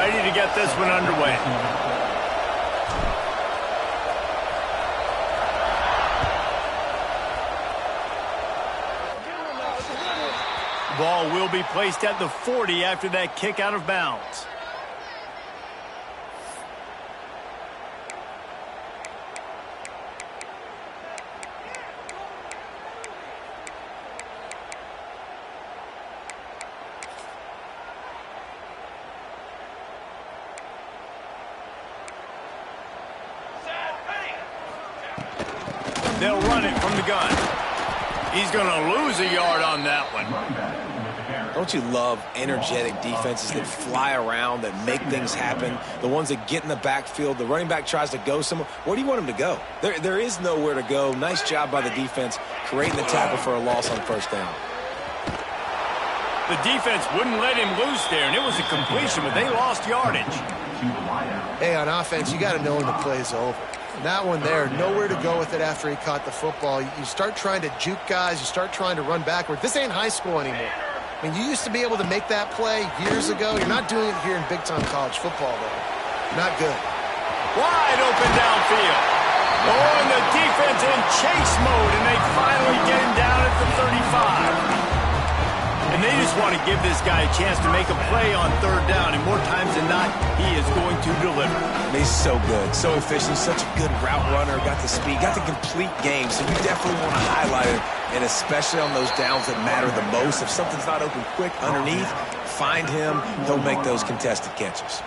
ready to get this one underway. Ball will be placed at the 40 after that kick out of bounds. They'll run it from the gun. He's going to lose a yard on that one. Don't you love energetic defenses that fly around, that make things happen? The ones that get in the backfield, the running back tries to go somewhere. Where do you want him to go? There is nowhere to go. Nice job by the defense creating the tackle for a loss on first down. The defense wouldn't let him loose there, and it was a completion, but they lost yardage. Hey, on offense, you got to know when the play's over. That one there, nowhere to go with it after he caught the football. You start trying to juke guys. You start trying to run backward. This ain't high school anymore. I mean, you used to be able to make that play years ago. You're not doing it here in big-time college football, though. Not good. Wide open downfield. Oh, and the defense in chase mode, and they finally get him down at the 35. And they just want to give this guy a chance to make a play on third down, and more times than not, he is going to deliver. He's so good, so efficient, such a good route runner, got the speed, got the complete game, so you definitely want to highlight it, and especially on those downs that matter the most. If something's not open quick underneath, find him, he'll make those contested catches.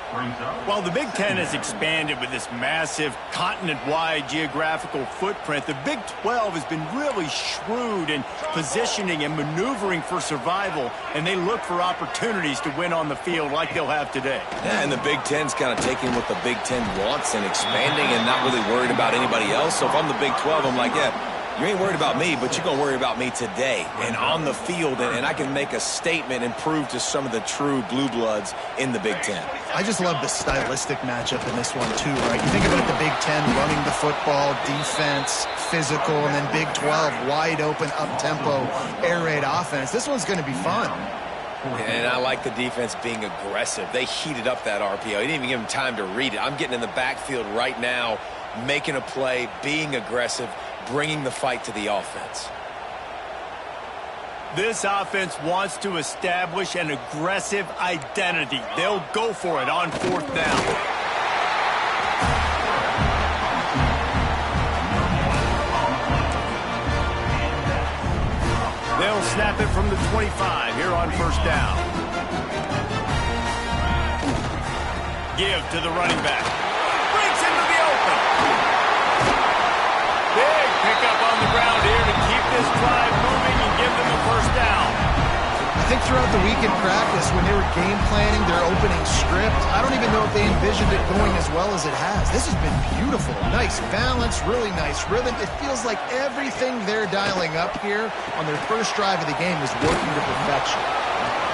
While the Big Ten has expanded with this massive continent-wide geographical footprint, the Big 12 has been really shrewd in positioning and maneuvering for survival, and they look for opportunities to win on the field like they'll have today. Yeah, and the Big Ten's kind of taking what the Big Ten wants and expanding and not really worried about anybody else. So if I'm the Big 12, I'm like, yeah, you ain't worried about me, but you're going to worry about me today and on the field, and I can make a statement and prove to some of the true blue bloods in the Big Ten. I just love the stylistic matchup in this one, too, right? You think about the Big Ten running the football, defense, physical, and then Big 12, wide open, up-tempo, air raid offense. This one's going to be fun. And I like the defense being aggressive. They heated up that RPO. He didn't even give him time to read it. I'm getting in the backfield right now, making a play, being aggressive, bringing the fight to the offense. This offense wants to establish an aggressive identity. They'll go for it on fourth down. They'll snap it from the 25 here on first down. Give to the running back. Breaks into the open. Big pickup on the ground here to keep this drive moving and give them a first down. I think throughout the week in practice, when they were game planning their opening script, I don't even know if they envisioned it going as well as it has. This has been beautiful. Nice balance, really nice rhythm. It feels like everything they're dialing up here on their first drive of the game is working to perfection.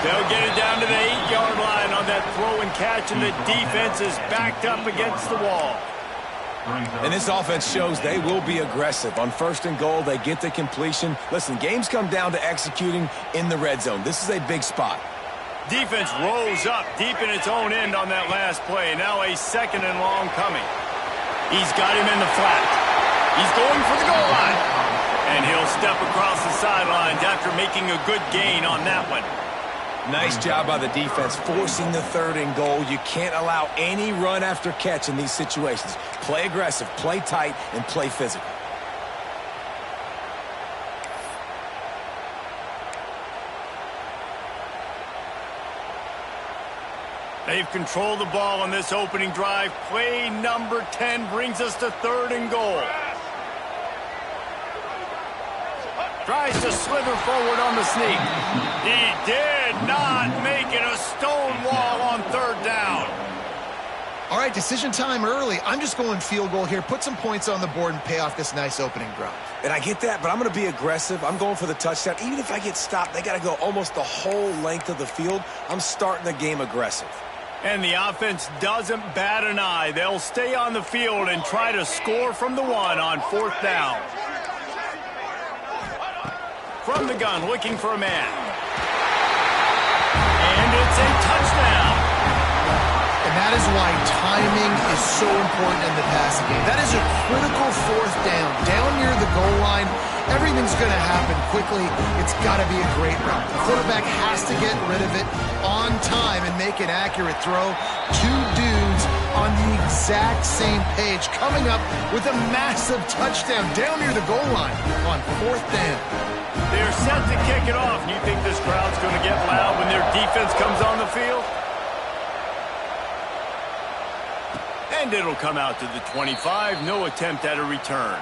They'll get it down to the 8-yard line on that throw and catch, and the defense is backed up against the wall. And this offense shows they will be aggressive. On first and goal, they get the completion. Listen, games come down to executing in the red zone. This is a big spot. Defense rolls up deep in its own end on that last play. Now a second and long coming. He's got him in the flat. He's going for the goal line. And he'll step across the sidelines after making a good gain on that one. Nice job by the defense forcing the third and goal. You can't allow any run after catch in these situations. Play aggressive, play tight, and play physical. They've controlled the ball on this opening drive. Play number 10 brings us to third and goal. Tries to slither forward on the sneak. He did not make it a stone wall on third down. All right, decision time early. I'm just going field goal here. Put some points on the board and pay off this nice opening drive. And I get that, but I'm going to be aggressive. I'm going for the touchdown. Even if I get stopped, they got to go almost the whole length of the field. I'm starting the game aggressive. And the offense doesn't bat an eye. They'll stay on the field and try to score from the one on fourth down. From the gun, looking for a man. And it's a touchdown. And that is why timing is so important in the passing game. That is a critical fourth down. Down near the goal line, everything's going to happen quickly. It's got to be a great route. The quarterback has to get rid of it on time and make an accurate throw. Two dudes on the exact same page coming up with a massive touchdown down near the goal line on fourth down. They're set to kick it off. You think this crowd's going to get loud when their defense comes on the field? And it'll come out to the 25. No attempt at a return.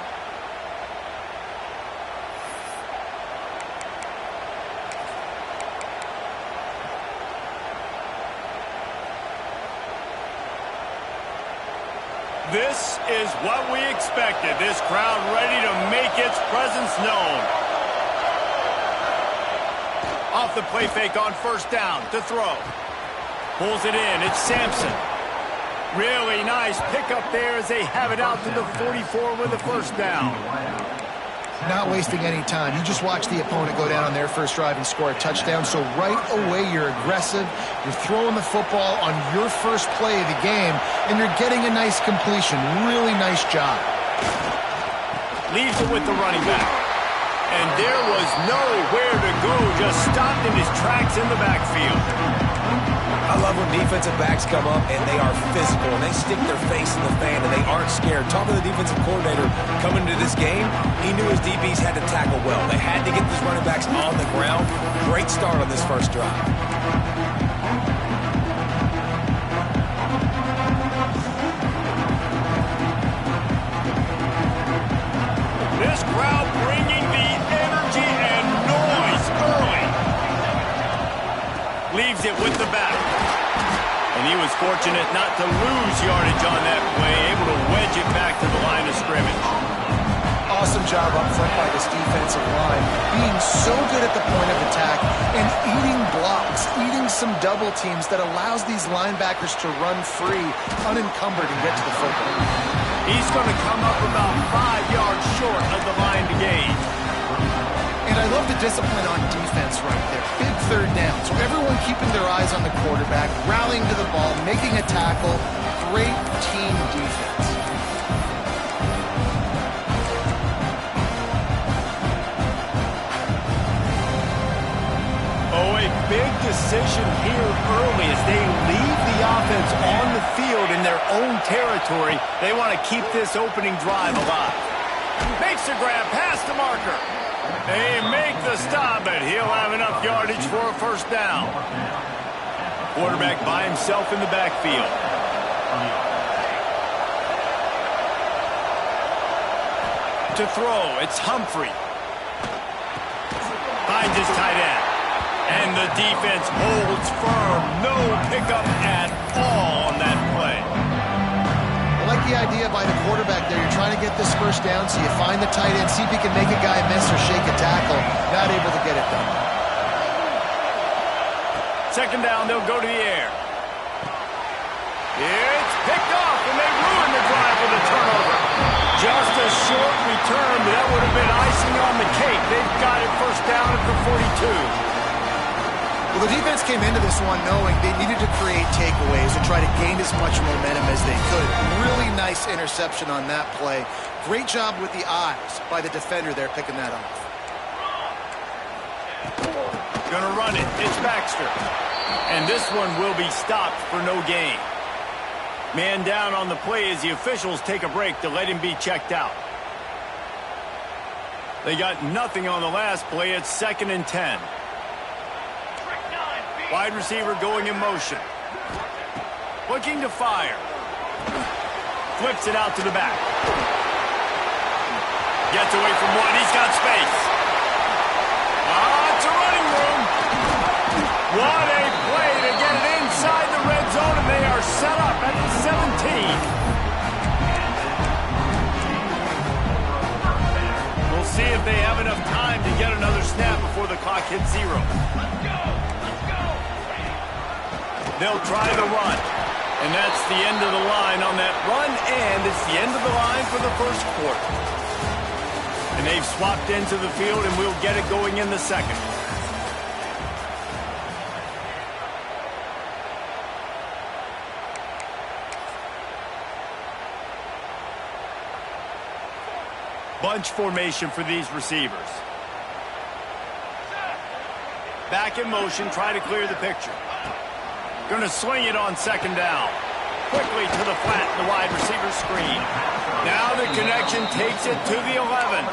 This is what we expected. This crowd ready to make its presence known. Off the play fake on first down to throw. Pulls it in. It's Sampson. Really nice pickup there as they have it out to the 44 with the first down. Not wasting any time. You just watch the opponent go down on their first drive and score a touchdown. So right away, you're aggressive. You're throwing the football on your first play of the game, and you're getting a nice completion. Really nice job. Leaves it with the running back. And there was nowhere to go. Just stopped in his tracks in the backfield. I love when defensive backs come up and they are physical and they stick their face in the fan and they aren't scared. Talking to the defensive coordinator coming into this game, he knew his DBs had to tackle well. They had to get these running backs on the ground. Great start on this first drive. This crowd bringing the energy and noise early. Leaves it with the back. And he was fortunate not to lose yardage on that play, able to wedge it back to the line of scrimmage. Awesome job up front by this defensive line, being so good at the point of attack and eating blocks, eating some double teams that allows these linebackers to run free, unencumbered, and get to the football. He's going to come up about 5 yards short of the line to gain. And I love the discipline on defense right there. Big third down. So everyone keeping their eyes on the quarterback, rallying to the ball, making a tackle. Great team defense. Oh, a big decision here early as they leave the offense on the field in their own territory. They want to keep this opening drive alive. Makes the grab past the marker. They make the stop, but he'll have enough yardage for a first down. Quarterback by himself in the backfield. To throw, it's Humphrey. Finds his tight end. And the defense holds firm. No pickup at all on that play. I like the idea by the quarterback there. You're trying to get this first down, so you find the tight end, see if he can make a guy miss or shake a tackle. Not able to get it done. Second down, they'll go to the air. It's picked off, and they ruin the drive with a turnover. Just a short return, but that would have been icing on the cake. They've got it first down at the 42. Well, the defense came into this one knowing they needed to create takeaways and try to gain as much momentum as they could. Really nice interception on that play. Great job with the eyes by the defender there picking that off. Gonna run it. It's Baxter. And this one will be stopped for no gain. Man down on the play as the officials take a break to let him be checked out. They got nothing on the last play. It's 2nd and 10. Wide receiver going in motion. Looking to fire. Flips it out to the back. Gets away from one. He's got space. It's a running room. What a play to get it inside the red zone, and they are set up at the 17. We'll see if they have enough time to get another snap before the clock hits 0. They'll try the run. And that's the end of the line on that run, and it's the end of the line for the first quarter. And they've swapped into the field, and we'll get it going in the second. bunch formation for these receivers. Back in motion, try to clear the picture. Going to swing it on second down. Quickly to the flat, the wide receiver screen. Now the connection takes it to the 11.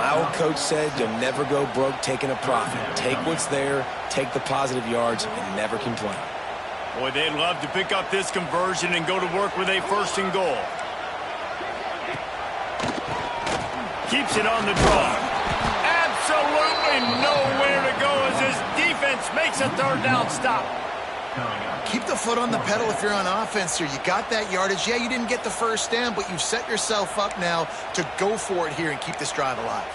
My old coach said you'll never go broke taking a profit. Take what's there, take the positive yards, and never complain. Boy, they'd love to pick up this conversion and go to work with a first and goal. Keeps it on the draw. Absolutely nowhere to go as his defense makes a third down stop. Keep the foot on the pedal if you're on offense here. You got that yardage. Yeah, you didn't get the first down, but you've set yourself up now to go for it here and keep this drive alive.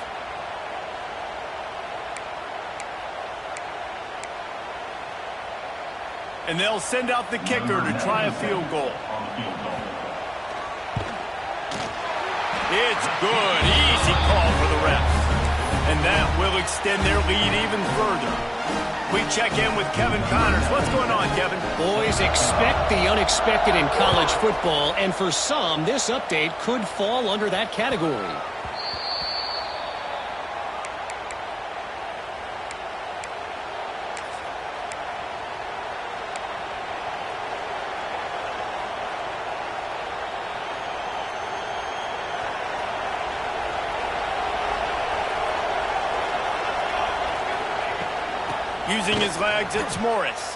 And they'll send out the kicker to try a field goal. It's good. Easy call for the refs. And that will extend their lead even further. We check in with Kevin Connors. What's going on, Kevin? Boys, expect the unexpected in college football, and for some, this update could fall under that category. Using his legs, it's Morris.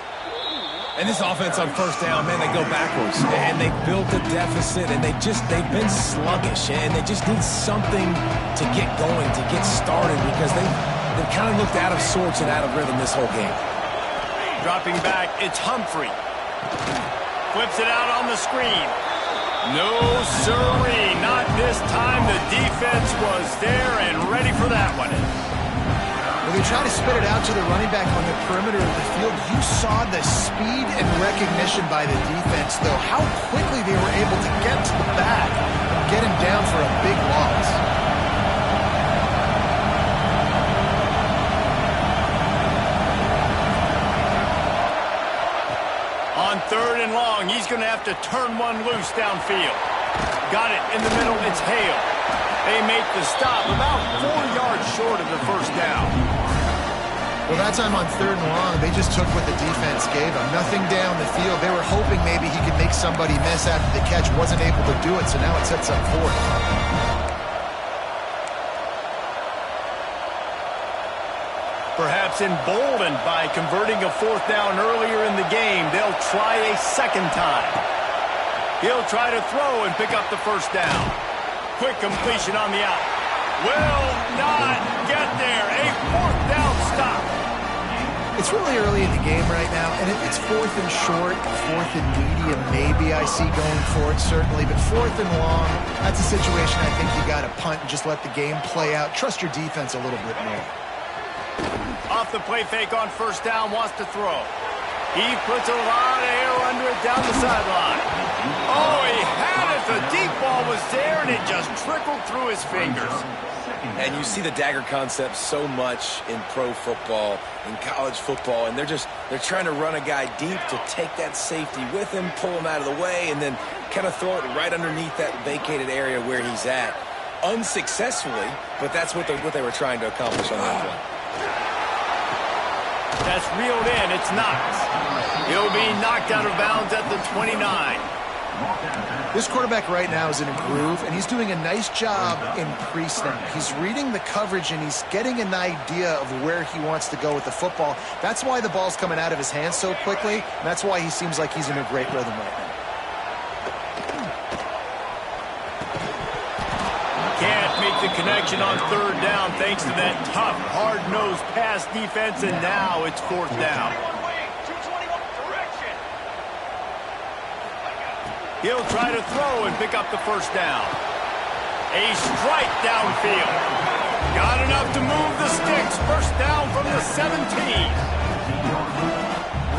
And this offense on first down, man, they go backwards. And they built a deficit, and they've been sluggish. And they just need something to get going, to get started, because they've kind of looked out of sorts and out of rhythm this whole game. Dropping back, it's Humphrey. Flips it out on the screen. No, sirree, not this time. The defense was there and ready for that one. When they try to spit it out to the running back on the perimeter of the field, you saw the speed and recognition by the defense, though, how quickly they were able to get to the back and get him down for a big loss. On third and long, he's going to have to turn one loose downfield. Got it in the middle, it's Hale. They make the stop about 4 yards short of the first down. Well, that time on third and long, they just took what the defense gave them. Nothing down the field. They were hoping maybe he could make somebody miss after the catch. Wasn't able to do it, so now it sets up fourth. Perhaps emboldened by converting a fourth down earlier in the game, they'll try a second time. He'll try to throw and pick up the first down. Quick completion on the out. Will not get there. A fourth down stop. It's really early in the game right now, and if it's fourth and short, fourth and medium, maybe I see going for it, certainly. But fourth and long, that's a situation I think you got to punt and just let the game play out. Trust your defense a little bit more. Off the play fake on first down, wants to throw. He puts a lot of air under it down the sideline. Oh, he had it. The deep ball was there, and it just trickled through his fingers. And you see the dagger concept so much in pro football, in college football, and they're trying to run a guy deep to take that safety with him, pull him out of the way, and then kind of throw it right underneath that vacated area where he's at. Unsuccessfully, but that's what they were trying to accomplish on that play. That's reeled in. It's Knox. He'll be knocked out of bounds at the 29. This quarterback right now is in a groove, and he's doing a nice job in pre-snap. He's reading the coverage, and he's getting an idea of where he wants to go with the football. That's why the ball's coming out of his hands so quickly, and that's why he seems like he's in a great rhythm right now. Can't make the connection on third down thanks to that tough, hard-nosed pass defense, and now it's fourth down. He'll try to throw and pick up the first down. A strike downfield. Got enough to move the sticks. First down from the 17.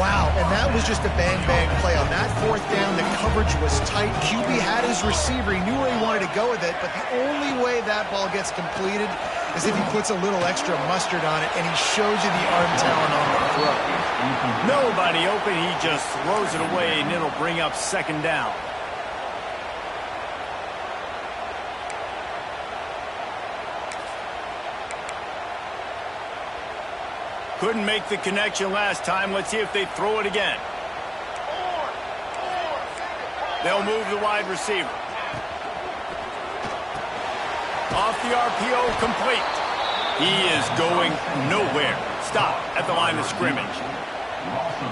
Wow, and that was just a bang-bang play. On that fourth down, the coverage was tight. QB had his receiver. He knew where he wanted to go with it, but the only way that ball gets completed is if he puts a little extra mustard on it, and he shows you the arm talent on the throw. Nobody open. He just throws it away, and it'll bring up second down. Couldn't make the connection last time. Let's see if they throw it again. They'll move the wide receiver. Off the RPO, complete. He is going nowhere. Stop at the line of scrimmage.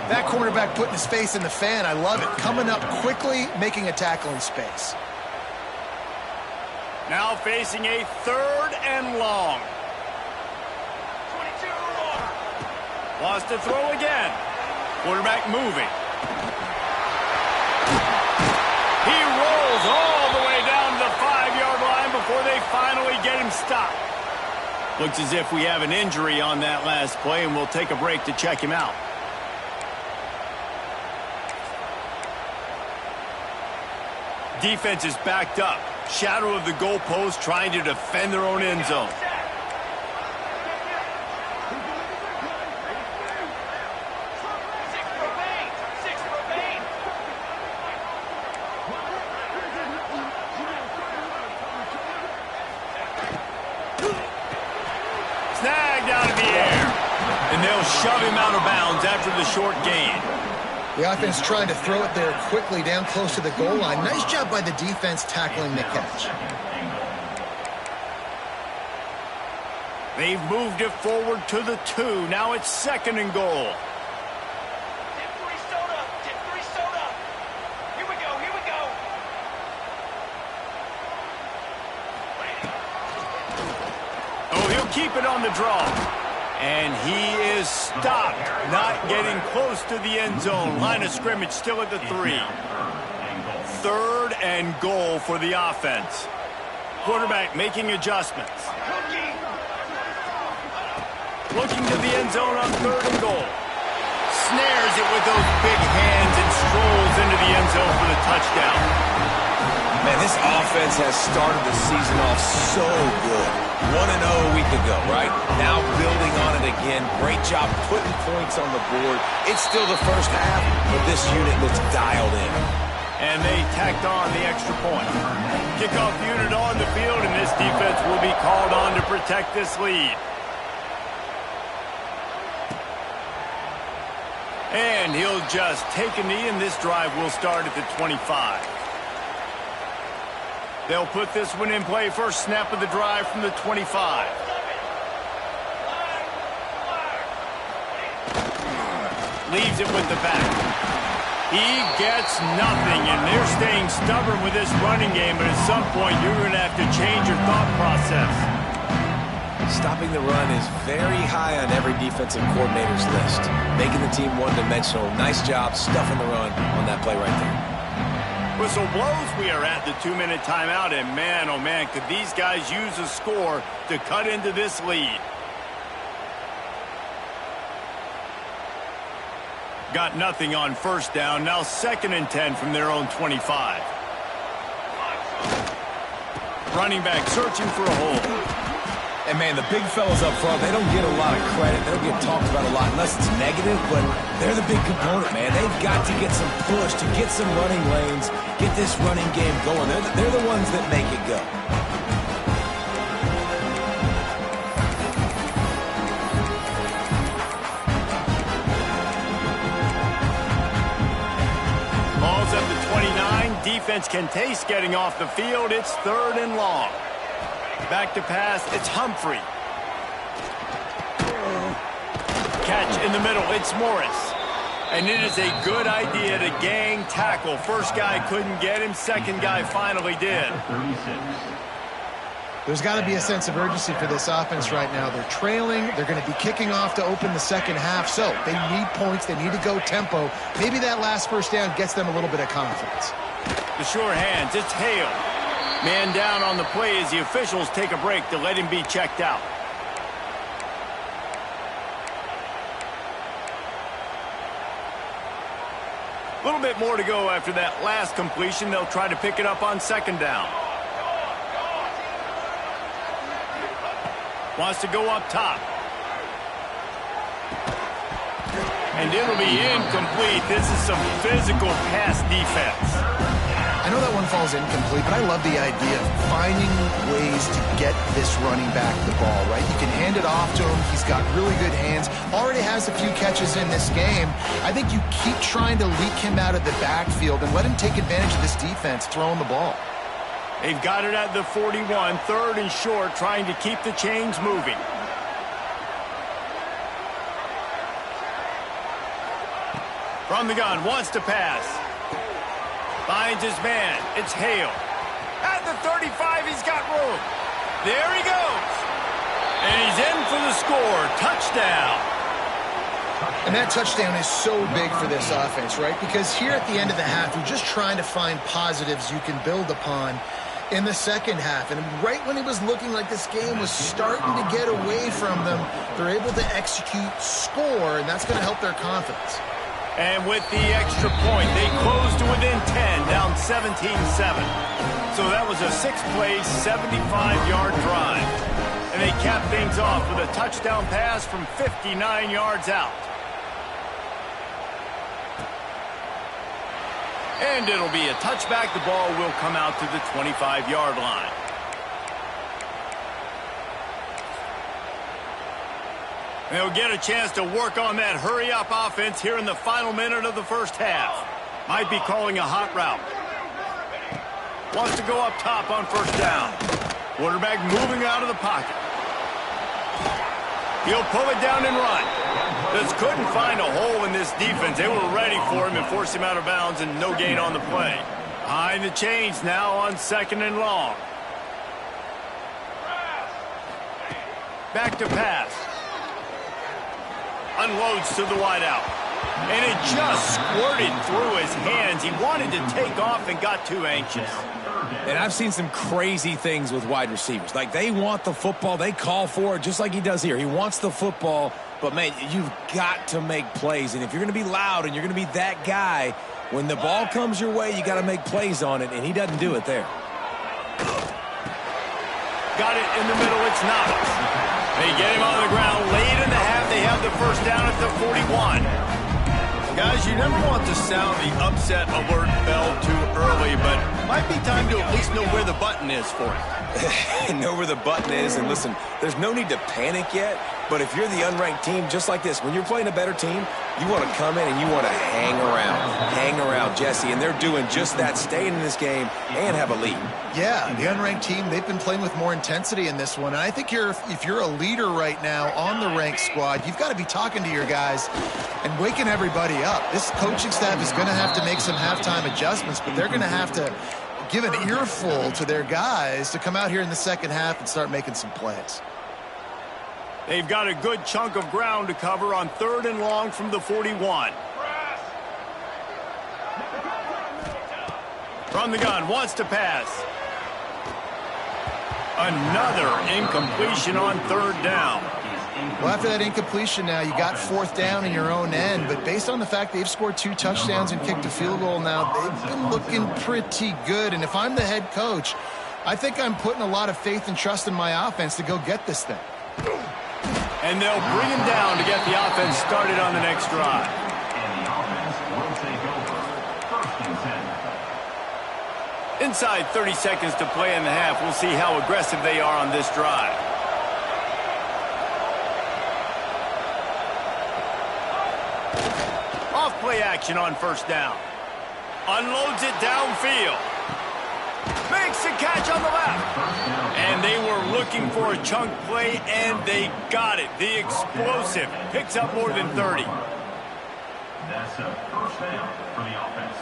That cornerback putting his face in the fan, I love it. Coming up quickly, making a tackle in space. Now facing a 3rd and long. Wants to throw again. Quarterback moving. He rolls all the way down to the 5-yard line before they finally get him stopped. Looks as if we have an injury on that last play, and we'll take a break to check him out. Defense is backed up. Shadow of the goalpost, trying to defend their own end zone. Snagged out of the air. And they'll shove him out of bounds after the short gain. The offense trying to throw it there quickly down close to the goal line. Nice job by the defense tackling the catch. They've moved it forward to the 2. Now it's 2nd and goal. Here we go. Oh, he'll keep it on the draw. And he is stopped, not getting close to the end zone. Line of scrimmage still at the 3. 3rd and goal for the offense. Quarterback making adjustments. Looking to the end zone on 3rd and goal. Snares it with those big hands and strolls into the end zone for the touchdown. Man, this offense has started the season off so good. 1-0 a week ago, right? Now building on it again. Great job putting points on the board. It's still the first half, but this unit looks dialed in. And they tacked on the extra point. Kickoff unit on the field, and this defense will be called on to protect this lead. And he'll just take a knee, and this drive will start at the 25. They'll put this one in play. First snap of the drive from the 25. Leaves it with the back. He gets nothing, and they're staying stubborn with this running game, but at some point you're going to have to change your thought process. Stopping the run is very high on every defensive coordinator's list. Making the team one-dimensional. Nice job stuffing the run on that play right there. Whistle blows, we are at the 2-minute timeout, and man, oh man, could these guys use a score to cut into this lead. Got nothing on first down, now 2nd and 10 from their own 25. Running back searching for a hole. And, man, the big fellas up front, they don't get a lot of credit. They don't get talked about a lot unless it's negative, but they're the big component, man. They've got to get some push, to get some running lanes, get this running game going. They're the ones that make it go. Ball's at the 29. Defense can taste getting off the field. It's 3rd and long. Back to pass, it's Humphrey. Catch in the middle, it's Morris. And it is a good idea to gang tackle. First guy couldn't get him, second guy finally did. There's got to be a sense of urgency for this offense right now. They're trailing. They're going to be kicking off to open the second half. So they need points. They need to go tempo. Maybe that last first down gets them a little bit of confidence. The sure hands, it's Hale. Man down on the play as the officials take a break to let him be checked out. A little bit more to go after that last completion. They'll try to pick it up on 2nd down. Wants to go up top. And it'll be incomplete. This is some physical pass defense. I know that one falls incomplete, but I love the idea of finding ways to get this running back the ball, right? You can hand it off to him. He's got really good hands. Already has a few catches in this game. I think you keep trying to leak him out of the backfield and let him take advantage of this defense throwing the ball. They've got it at the 41, 3rd and short, trying to keep the chains moving. From the gun, wants to pass. Finds his man. It's Hale. At the 35, he's got room. There he goes. And he's in for the score. Touchdown. And that touchdown is so big for this offense, right? Because here at the end of the half, you're just trying to find positives you can build upon in the second half. And right when it was looking like this game was starting to get away from them, they're able to execute, score, and that's going to help their confidence. And with the extra point, they close to within 10, down 17-7. So that was a 6-play, 75-yard drive. And they cap things off with a touchdown pass from 59 yards out. And it'll be a touchback. The ball will come out to the 25-yard line. They'll get a chance to work on that hurry-up offense here in the final minute of the first half. Might be calling a hot route. Wants to go up top on first down. Quarterback moving out of the pocket. He'll pull it down and run. Just couldn't find a hole in this defense. They were ready for him and forced him out of bounds, and no gain on the play. Behind the chains now on 2nd and long. Back to pass. Unloads to the wideout. And it just squirted through his hands. He wanted to take off and got too anxious. And I've seen some crazy things with wide receivers. Like, they want the football. They call for it just like he does here. He wants the football. But, man, you've got to make plays. And if you're going to be loud and you're going to be that guy, when the ball comes your way, you got to make plays on it. And he doesn't do it there. Got it in the middle. It's Navas. They get him on the ground late in the half. They have the first down at the 41. Guys, you never want to sound the upset alert bell too early, but might be time to at least know where the button is for it. Know where the button is, and listen, there's no need to panic yet, but if you're the unranked team, just like this, when you're playing a better team, you want to come in and you want to hang around, Jesse, and they're doing just that, staying in this game and have a lead. Yeah, the unranked team, they've been playing with more intensity in this one, and I think if you're a leader right now on the ranked squad, you've got to be talking to your guys and waking everybody up. This coaching staff is going to have to make some halftime adjustments, but they're going to have to give an earful to their guys to come out here in the second half and start making some plays. They've got a good chunk of ground to cover on 3rd and long from the 41. From the gun, wants to pass. Another incompletion on 3rd down. Well, after that incompletion now, you got 4th down in your own end, but based on the fact they've scored 2 touchdowns and kicked a field goal now, they've been looking pretty good. And if I'm the head coach, I think I'm putting a lot of faith and trust in my offense to go get this thing. And they'll bring him down to get the offense started on the next drive. And the offense will take over 1st and 10. Inside 30 seconds to play in the half. We'll see how aggressive they are on this drive. Off-play action on first down. Unloads it downfield. Makes the catch on the left. And they were looking for a chunk play, and they got it. The explosive picks up more than 30. That's a 1st down for the offense.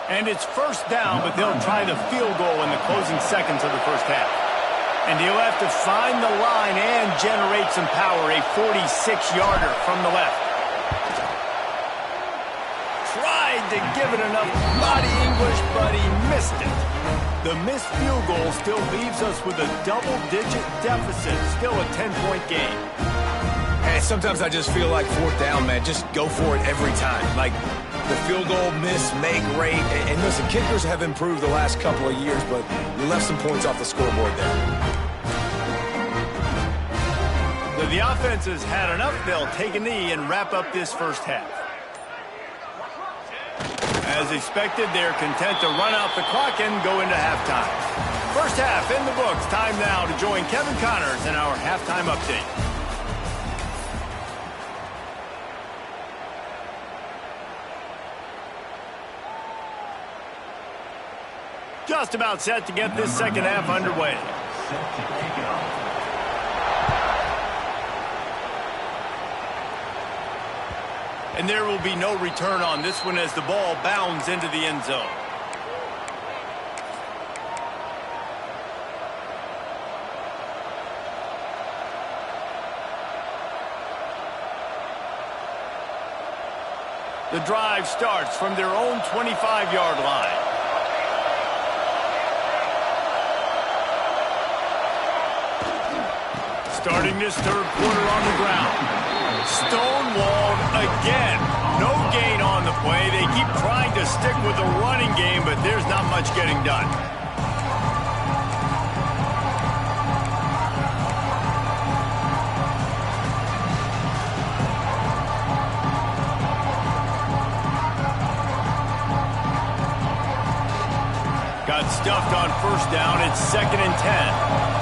And it's first down, but they'll try the field goal in the closing seconds of the first half. And he'll have to find the line and generate some power. A 46-yarder from the left. Tried to give it enough body English, but he missed it. The missed field goal still leaves us with a double-digit deficit. Still a 10-point game. Hey, sometimes I just feel like 4th down, man. Just go for it every time. Like, the field goal miss-make rate. And listen, kickers have improved the last couple of years, but you left some points off the scoreboard there. The offense has had enough. They'll take a knee and wrap up this first half. As expected, they're content to run out the clock and go into halftime. First half in the books. Time now to join Kevin Connors in our halftime update. Just about set to get this second half underway. Set to kick it off. And there will be no return on this one as the ball bounds into the end zone. The drive starts from their own 25-yard line. Starting this third quarter on the ground. Stonewalled again. No gain on the play. They keep trying to stick with the running game, but there's not much getting done. Got stuffed on first down. It's 2nd and 10.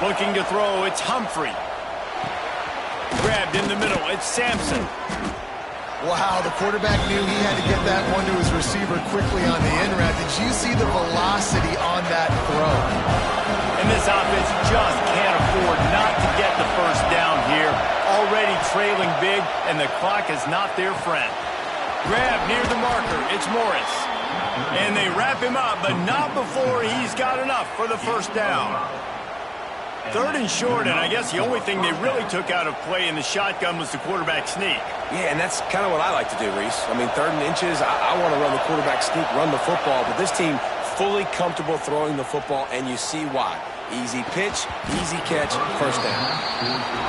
Looking to throw, it's Humphrey. Grabbed in the middle, it's Sampson. Wow, the quarterback knew he had to get that one to his receiver quickly on the in route. Did you see the velocity on that throw? And this offense just can't afford not to get the first down here. Already trailing big, and the clock is not their friend. Grab near the marker, it's Morris. And they wrap him up, but not before he's got enough for the first down. 3rd and short, and I guess the only thing they really took out of play in the shotgun was the quarterback sneak. Yeah, and that's kind of what I like to do, Reese. I mean, 3rd and inches, I want to run the quarterback sneak, run the football, but this team fully comfortable throwing the football, and you see why. Easy pitch, easy catch, first down.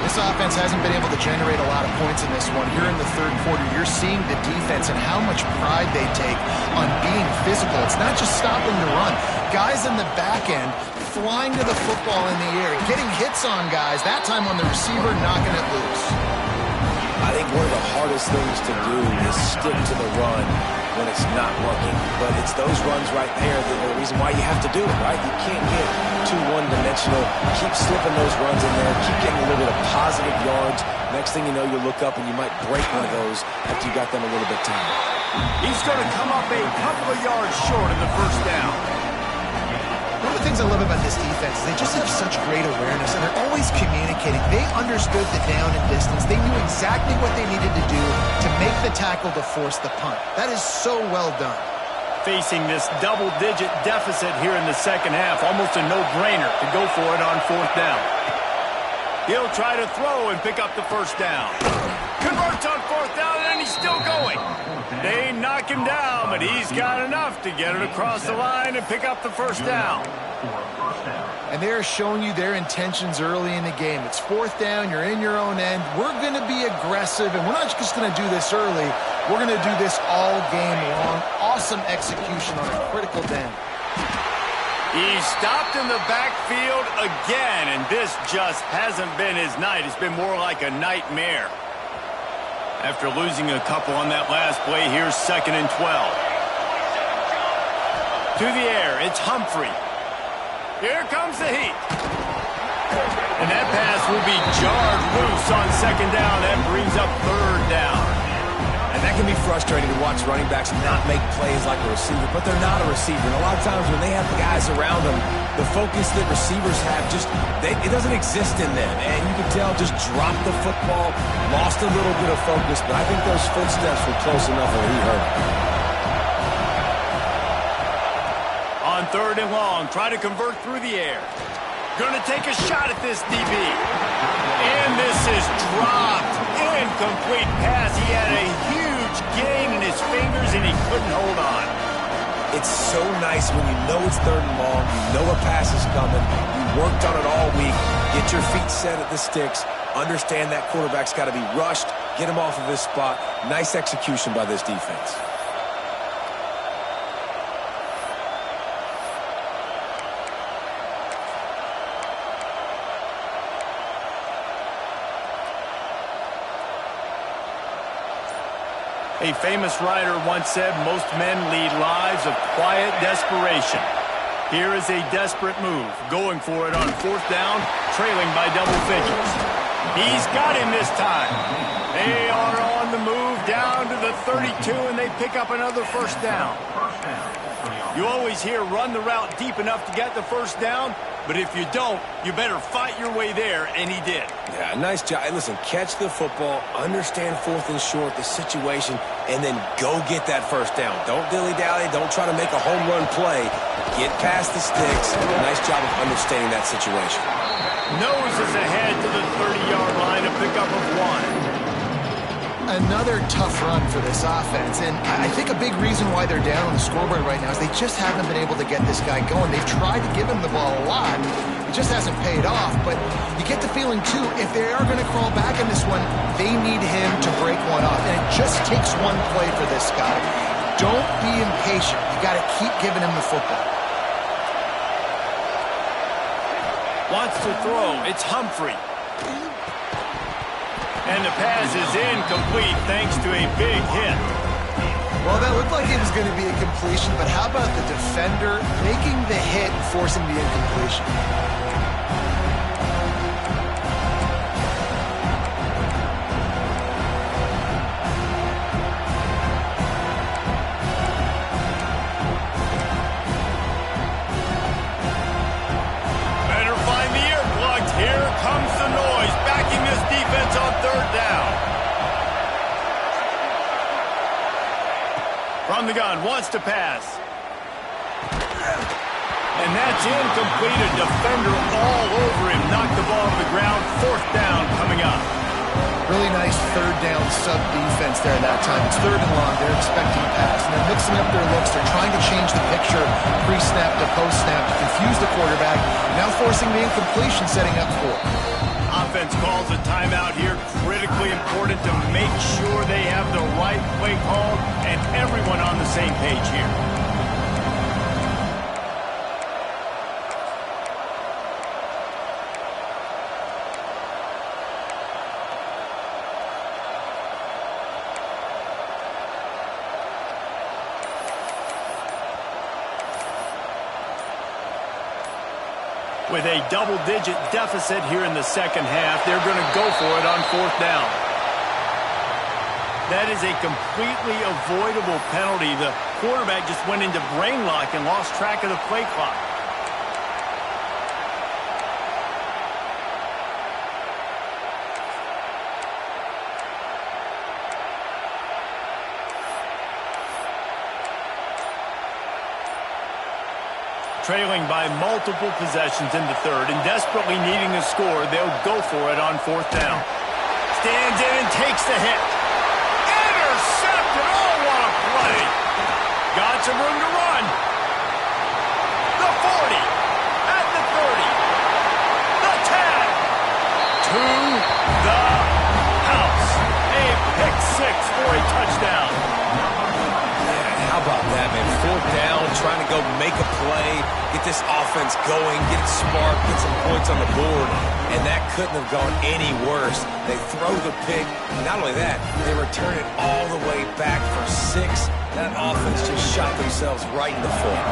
This offense hasn't been able to generate a lot of points in this one. Here in the third quarter, you're seeing the defense and how much pride they take on being physical. It's not just stopping the run. Guys in the back end flying to the football in the air, getting hits on guys, that time on the receiver, knocking it loose. I think one of the hardest things to do is stick to the run when it's not working. But it's those runs right there that are the reason why you have to do it, right? You can't get too one-dimensional. Keep slipping those runs in there. Keep getting a little bit of positive yards. Next thing you know, you look up and you might break one of those after you got them a little bit tired. He's going to come up a couple of yards short of the first down. One of the things I love about this defense is they just have such great awareness, and they're always communicating. They understood the down and distance. They knew exactly what they needed to do to make the tackle to force the punt. That is so well done. Facing this double-digit deficit here in the second half, almost a no-brainer to go for it on 4th down. He'll try to throw and pick up the first down. Converts on 4th down, and he's still going. They knock him down, but he's got enough to get it across the line and pick up the first down. And they're showing you their intentions early in the game. It's 4th down, you're in your own end. We're going to be aggressive, and we're not just going to do this early. We're going to do this all game long. Awesome execution on a critical down. He's stopped in the backfield again, and this just hasn't been his night. It's been more like a nightmare. After losing a couple on that last play, here's 2nd and 12. To the air, it's Humphrey. Here comes the heat. And that pass will be jarred loose on 2nd down. That brings up 3rd down. And that can be frustrating to watch running backs not make plays like a receiver, but they're not a receiver. And a lot of times when they have guys around them, the focus that receivers have it doesn't exist in them. And you can tell just dropped the football, lost a little bit of focus, but I think those footsteps were close enough where he hurt. On 3rd and long, try to convert through the air. Going to take a shot at this DB. And this is dropped. Incomplete pass. He had a huge gain in his fingers, and he couldn't hold on. It's so nice when you know it's 3rd and long, you know a pass is coming, you worked on it all week, get your feet set at the sticks, understand that quarterback's got to be rushed, get him off of his spot. Nice execution by this defense. A famous writer once said, most men lead lives of quiet desperation. Here is a desperate move, going for it on 4th down, trailing by double figures. He's got him this time. They are on the move down to the 32, and they pick up another 1st down. You always hear run the route deep enough to get the 1st down, but if you don't, you better fight your way there, and he did. Yeah, nice job. Hey, listen, catch the football, understand 4th and short, the situation, and then go get that 1st down. Don't dilly-dally. Don't try to make a home run play. Get past the sticks. Nice job of understanding that situation. Noses ahead to the 30-yard line, a pickup of 1. Another tough run for this offense, and I think a big reason why they're down on the scoreboard right now is they just haven't been able to get this guy going. They've tried to give him the ball a lot. It just hasn't paid off, but you get the feeling, too, if they are going to crawl back in this one, they need him to break one off, and it just takes one play for this guy. Don't be impatient. You got to keep giving him the football. Wants to throw. It's Humphrey. And the pass is incomplete thanks to a big hit. Well, that looked like it was going to be a completion, but how about the defender making the hit, forcing the incompletion? Better find the earplugs. Here comes the noise, backing this defense on 3rd down. From the gun, wants to pass. And that's incomplete. A defender all over him. Knocked the ball to the ground. 4th down coming up. Really nice 3rd down sub-defense there that time. It's 3rd and long. They're expecting a pass, and they're mixing up their looks. They're trying to change the picture pre-snap to post-snap to confuse the quarterback, now forcing the incompletion, setting up 4. Offense calls a timeout here. Critically important to make sure they have the right play call and everyone on the same page here. With a double-digit deficit here in the 2nd half, they're going to go for it on 4th down. That is a completely avoidable penalty. The quarterback just went into brain lock and lost track of the play clock. Trailing by multiple possessions in the 3rd and desperately needing a score, they'll go for it on 4th down. Stands in and takes the hit. Intercepted! Oh, what a play! Got some room to run. The 40. At the 30. The 10. To the house. A pick 6 for a touchdown. How about that, man? 4th down, trying to go make a play, get this offense going, get it sparked, get some points on the board, and that couldn't have gone any worse. They throw the pick. Not only that, they return it all the way back for 6. That offense just shot themselves right in the foot.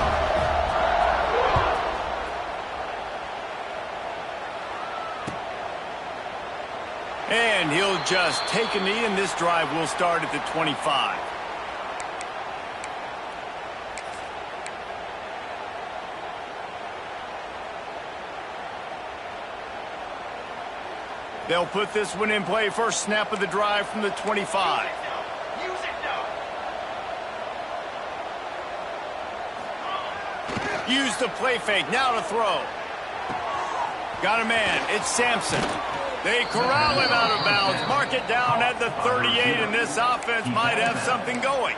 And he'll just take a knee, and this drive will start at the 25. They'll put this one in play. First snap of the drive from the 25. Use the play fake. Now to throw. Got a man. It's Sampson. They corral him out of bounds. Mark it down at the 38, and this offense might have something going.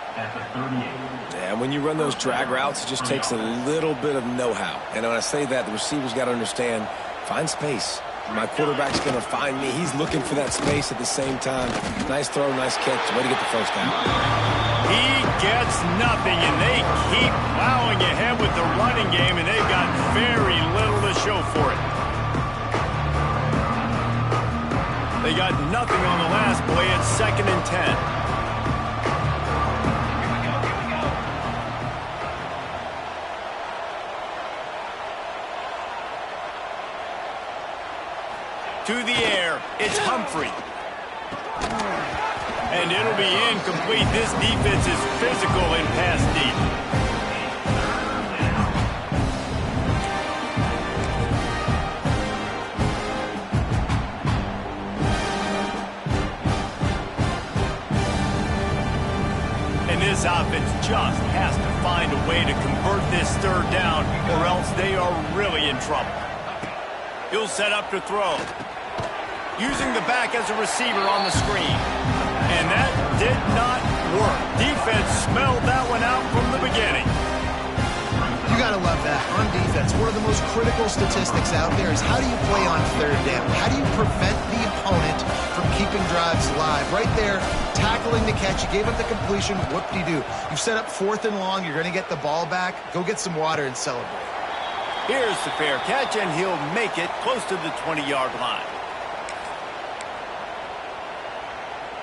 Yeah, when you run those drag routes, it just takes a little bit of know-how. And when I say that, the receivers got to understand, find space. My quarterback's going to find me. He's looking for that space at the same time. Nice throw, nice catch. Way to get the first down. He gets nothing, and they keep plowing ahead with the running game, and they've got very little to show for it. They got nothing on the last play. It's 2nd and 10. To the air, it's Humphrey. And it'll be incomplete. This defense is physical and pass deep. And this offense just has to find a way to convert this 3rd down, or else they are really in trouble. He'll set up to throw. Using the back as a receiver on the screen. And that did not work. Defense smelled that one out from the beginning. You got to love that. On defense, one of the most critical statistics out there is how do you play on 3rd down? How do you prevent the opponent from keeping drives alive? Right there, tackling the catch. You gave up the completion. Whoop-de-doo. You've set up 4th and long. You're going to get the ball back. Go get some water and celebrate. Here's the fair catch, and he'll make it close to the 20-yard line.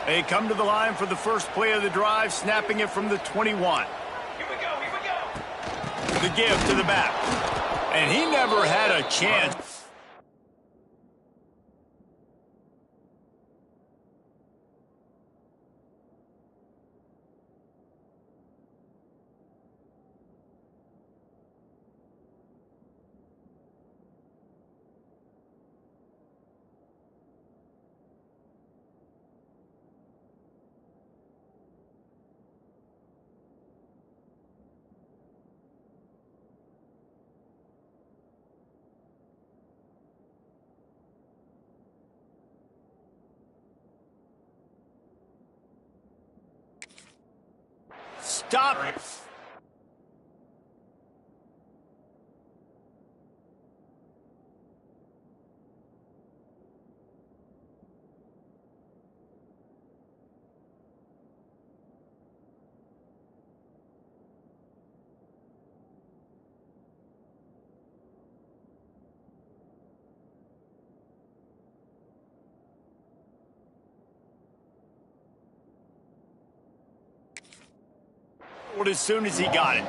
They come to the line for the first play of the drive, snapping it from the 21. Here we go. The give to the back. And he never had a chance. Stop. As soon as he got it.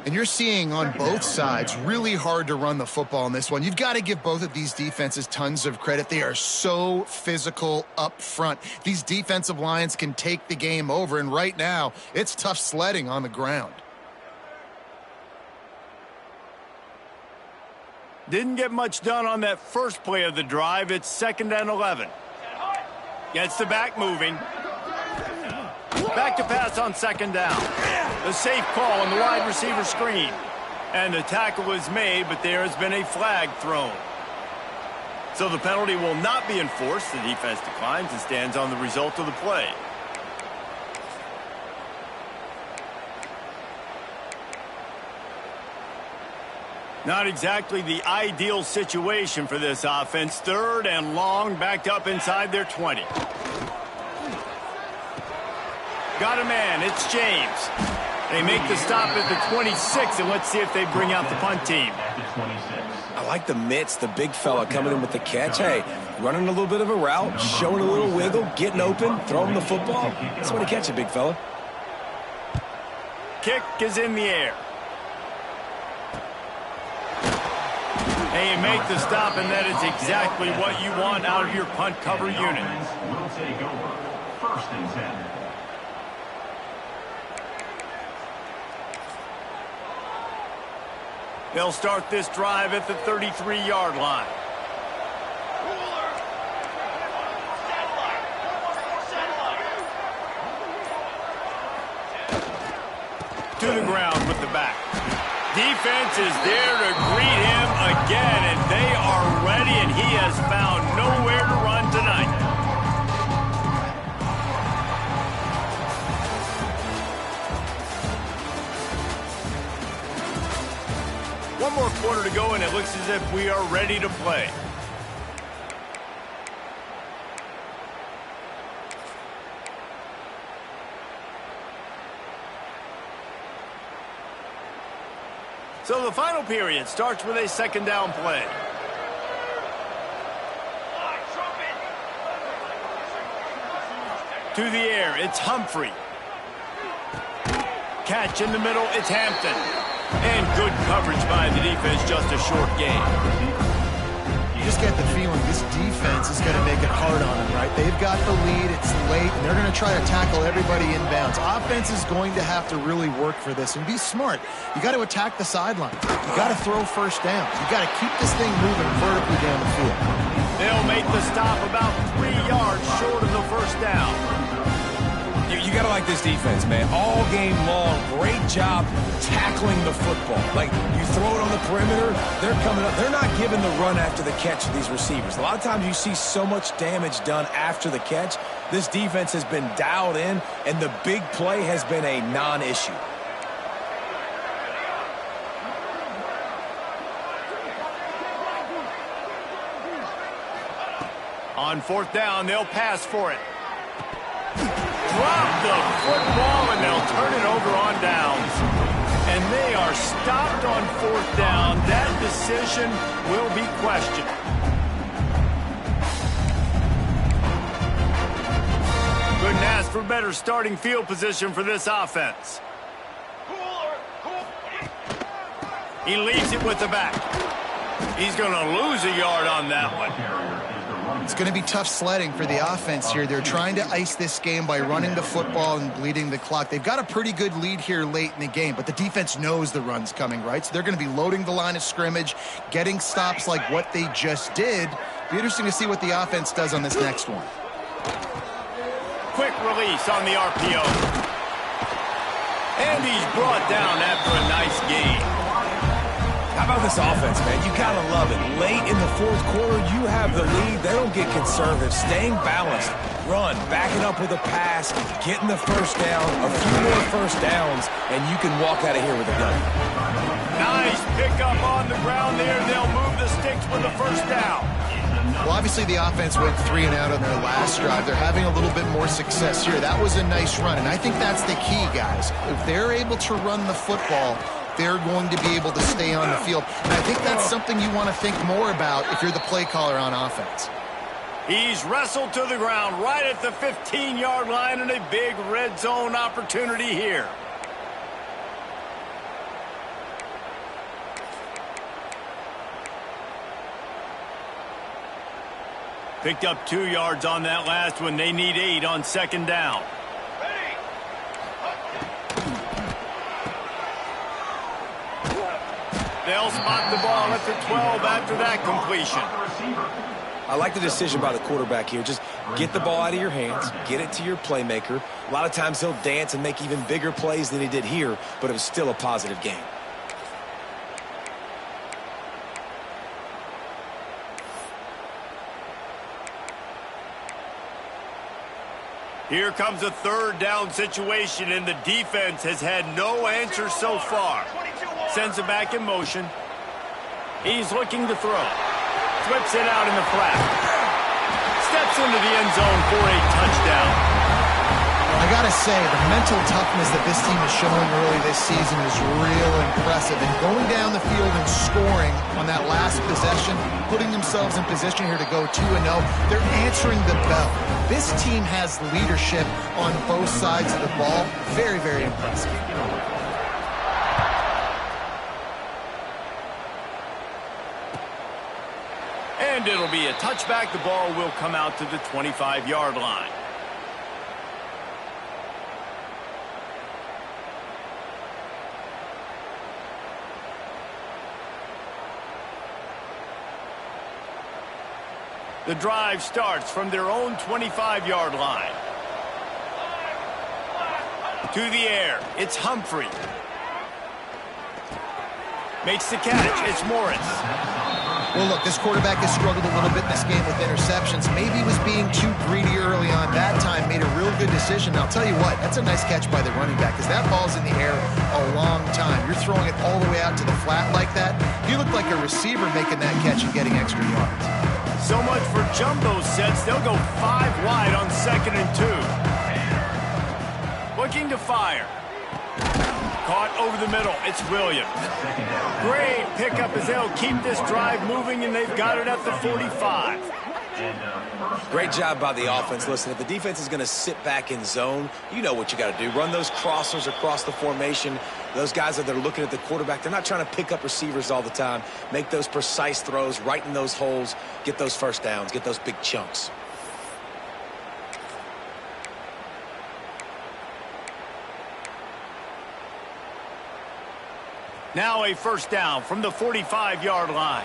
And you're seeing on both sides really hard to run the football in this one. You've got to give both of these defenses tons of credit. They are so physical up front. These defensive lines can take the game over, and right now it's tough sledding on the ground. Didn't get much done on that first play of the drive. It's 2nd and 11. Gets the back moving. Back to pass on 2nd down. The safe call on the wide receiver screen. And the tackle is made, but there has been a flag thrown. So the penalty will not be enforced. The defense declines and stands on the result of the play. Not exactly the ideal situation for this offense. 3rd and long, backed up inside their 20. Got a man. It's James. They make the stop at the 26, and let's see if they bring out the punt team. I like the mitts, the big fella coming in with the catch. Hey, running a little bit of a route, showing a little wiggle, getting open, throwing the football. That's the way to catch it, big fella. Kick is in the air. And you make the stop, and that is exactly what you want out of your punt cover unit. Will take over. 1st and 10. They'll start this drive at the 33-yard line. To the ground with the back. Defense is there to greet him again, and they are ready, and he has found nowhere to run tonight. One more quarter to go, and it looks as if we are ready to play. So the final period starts with a second down play. To the air, it's Humphrey. Catch in the middle, it's Hampton. And good coverage by the defense, just a short gain. You just get the feeling this defense is going to make it hard on them, right? They've got the lead, it's late, and they're going to try to tackle everybody inbounds. Offense is going to have to really work for this and be smart. You got to attack the sideline. You got to throw first down. You got to keep this thing moving vertically down the field. They'll make the stop about 3 yards short of the first down. You got to like this defense, man. All game long, great job tackling the football. Like, you throw it on the perimeter, they're coming up. They're not giving the run after the catch to these receivers. A lot of times you see so much damage done after the catch. This defense has been dialed in, and the big play has been a non-issue. On fourth down, they'll pass for it. Drop the football, and they'll turn it over on downs. And they are stopped on fourth down. That decision will be questioned. Couldn't ask for better starting field position for this offense. He leaves it with the back. He's going to lose a yard on that one. It's going to be tough sledding for the offense here. They're trying to ice this game by running the football and bleeding the clock. They've got a pretty good lead here late in the game, but the defense knows the run's coming, right? So they're going to be loading the line of scrimmage, getting stops like what they just did. Be interesting to see what the offense does on this next one. Quick release on the RPO. And he's brought down after a nice gain. How about this offense, man? You gotta love it. Late in the fourth quarter, you have the lead. They don't get conservative. Staying balanced. Run. Backing up with a pass. Getting the first down. A few more first downs, and you can walk out of here with a gun. Nice pickup on the ground there. They'll move the sticks with the first down. Well, obviously the offense went 3 and out on their last drive. They're having a little bit more success here. That was a nice run, and I think that's the key, guys. If they're able to run the football, they're going to be able to stay on the field. And I think that's something you want to think more about if you're the play caller on offense. He's wrestled to the ground right at the 15-yard line, and a big red zone opportunity here. Picked up 2 yards on that last one. They need 8 on second down. They'll spot the ball at the 12 after that completion. I like the decision by the quarterback here. Just get the ball out of your hands, get it to your playmaker. A lot of times he'll dance and make even bigger plays than he did here, but it was still a positive game. Here comes a third down situation, and the defense has had no answer so far. Sends it back in motion. He's looking to throw. Flips it out in the flat. Steps into the end zone for a touchdown. I got to say, the mental toughness that this team is showing early this season is real impressive. And going down the field and scoring on that last possession, putting themselves in position here to go 2-0, they're answering the bell. This team has leadership on both sides of the ball. Very, very impressive. And it'll be a touchback. The ball will come out to the 25-yard line. The drive starts from their own 25-yard line. To the air, it's Humphrey. Makes the catch, it's Morris. Well, look, this quarterback has struggled a little bit in this game with interceptions. Maybe he was being too greedy early on. That time made a real good decision. I'll tell you what, that's a nice catch by the running back because that ball's in the air a long time. You're throwing it all the way out to the flat like that. You look like a receiver making that catch and getting extra yards. So much for jumbo sets. They'll go 5 wide on 2nd and 2. Looking to fire. caught over the middle. It's Williams. Great pickup as they'll keep this drive moving, and they've got it at the 45. Great job by the offense. Listen, if the defense is going to sit back in zone, you know what you got to do. Run those crossers across the formation. Those guys that are looking at the quarterback, they're not trying to pick up receivers all the time. Make those precise throws, right in those holes, get those first downs, get those big chunks. Now a first down from the 45-yard line.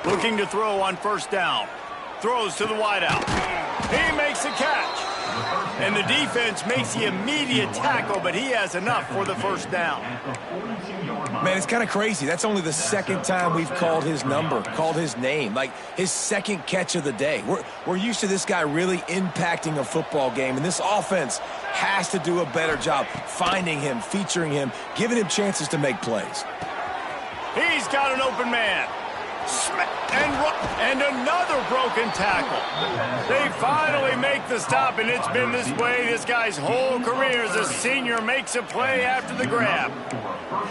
Looking to throw on first down. Throws to the wideout. He makes the catch. And the defense makes the immediate tackle, but he has enough for the first down. Man, it's kind of crazy. That's only the second time we've called his number, called his name, like his second catch of the day. We're used to this guy really impacting a football game, and this offense has to do a better job finding him, featuring him, giving him chances to make plays. He's got an open man. And another broken tackle. They finally make the stop, and it's been this way this guy's whole career as a senior makes a play after the grab.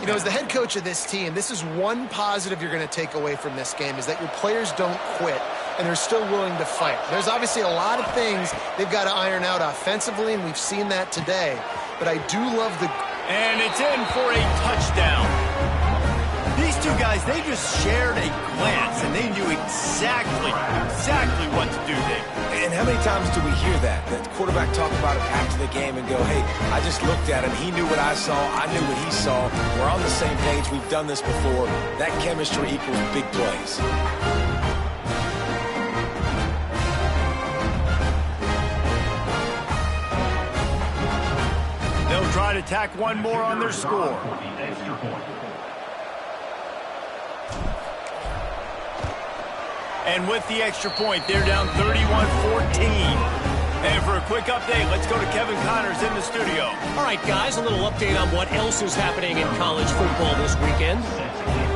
You know, as the head coach of this team, this is one positive you're going to take away from this game, is that your players don't quit, and they're still willing to fight. There's obviously a lot of things they've got to iron out offensively, and we've seen that today. But I do love the... And it's in for a touchdown. These two guys, they just shared a glance, and they knew exactly what to do there. And how many times do we hear that? That quarterback talk about it after the game and go, hey, I just looked at him. He knew what I saw. I knew what he saw. We're on the same page. We've done this before. That chemistry equals big plays. They'll try to tack one more on their score. And with the extra point, they're down 31-14. And for a quick update, let's go to Kevin Connors in the studio. All right, guys, a little update on what else is happening in college football this weekend.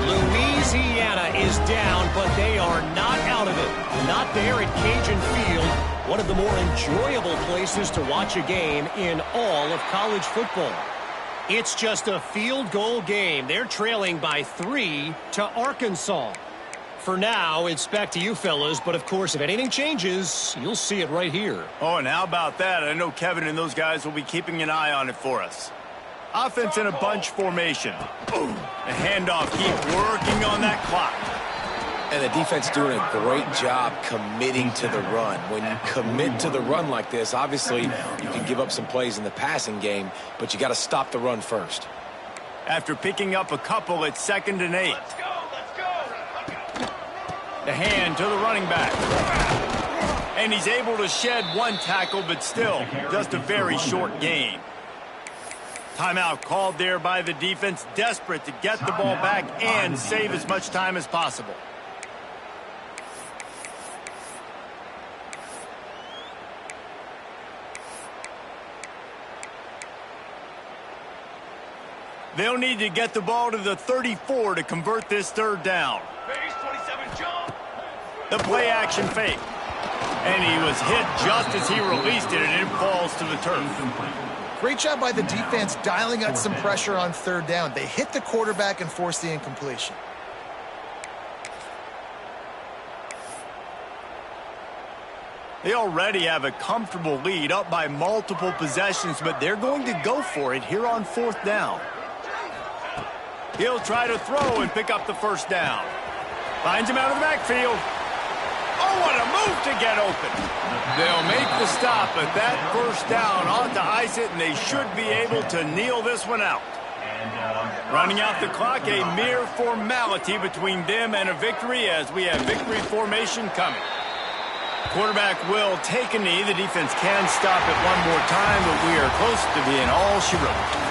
Louisiana is down, but they are not out of it. Not there at Cajun Field, one of the more enjoyable places to watch a game in all of college football. It's just a field goal game. They're trailing by 3 to Arkansas. For now, it's back to you fellas, but of course, if anything changes, you'll see it right here. Oh, and how about that? I know Kevin and those guys will be keeping an eye on it for us. Offense in a bunch formation. Boom. The handoff, keep working on that clock. And the defense doing a great job committing to the run. When you commit to the run like this, obviously, you can give up some plays in the passing game, but you got to stop the run first. After picking up a couple, it's 2nd and 8. The hand to the running back. And he's able to shed one tackle, but still just a very short gain. Timeout called there by the defense, desperate to get the ball back and save as much time as possible. They'll need to get the ball to the 34 to convert this 3rd down. The play action fake. And he was hit just as he released it, and it falls to the turf. Great job by the defense dialing out some pressure on 3rd down. They hit the quarterback and forced the incompletion. They already have a comfortable lead, up by multiple possessions, but they're going to go for it here on 4th down. He'll try to throw and pick up the first down. Finds him out of the backfield. Oh, what a move to get open. They'll make the stop, but that first down ought to ice it, and they should be able to kneel this one out. Running out the clock, a mere formality between them and a victory as we have victory formation coming. Quarterback will take a knee. The defense can stop it one more time, but we are close to being all she wrote.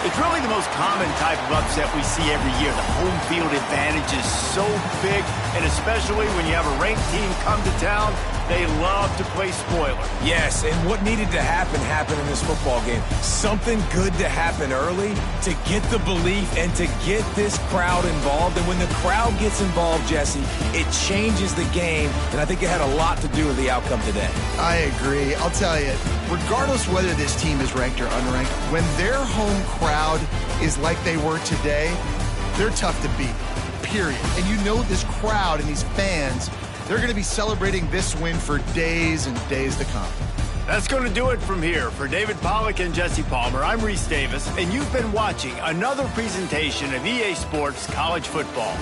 It's really the most common type of upset we see every year. The home field advantage is so big, and especially when you have a ranked team come to town, they love to play spoiler. Yes, and what needed to happen happened in this football game. Something good to happen early to get the belief and to get this crowd involved. And when the crowd gets involved, Jesse, it changes the game, and I think it had a lot to do with the outcome today. I agree. I'll tell you, regardless whether this team is ranked or unranked, when their home crowd is like they were today, they're tough to beat, period. And you know this crowd and these fans, they're going to be celebrating this win for days and days to come. That's going to do it from here. For David Pollack and Jesse Palmer, I'm Reese Davis, and you've been watching another presentation of EA Sports College Football.